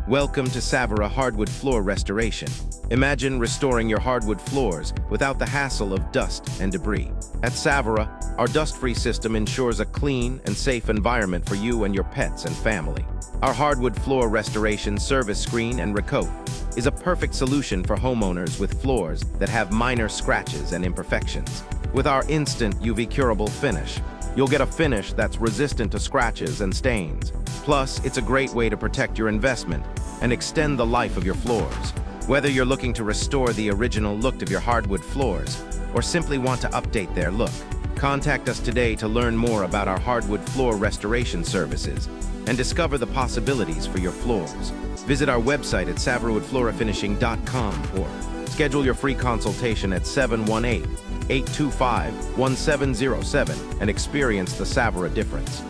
Welcome to Savera Hardwood Floor Restoration. Imagine restoring your hardwood floors without the hassle of dust and debris. At Savera, our dust-free system ensures a clean and safe environment for you and your pets and family. Our hardwood floor restoration service screen and recoat is a perfect solution for homeowners with floors that have minor scratches and imperfections. With our instant UV curable finish, you'll get a finish that's resistant to scratches and stains. Plus, it's a great way to protect your investment and extend the life of your floors. Whether you're looking to restore the original look of your hardwood floors or simply want to update their look, contact us today to learn more about our hardwood floor restoration services and discover the possibilities for your floors. Visit our website at saverawoodflorafinishing.com or schedule your free consultation at 718-825-1707 and experience the Savera difference.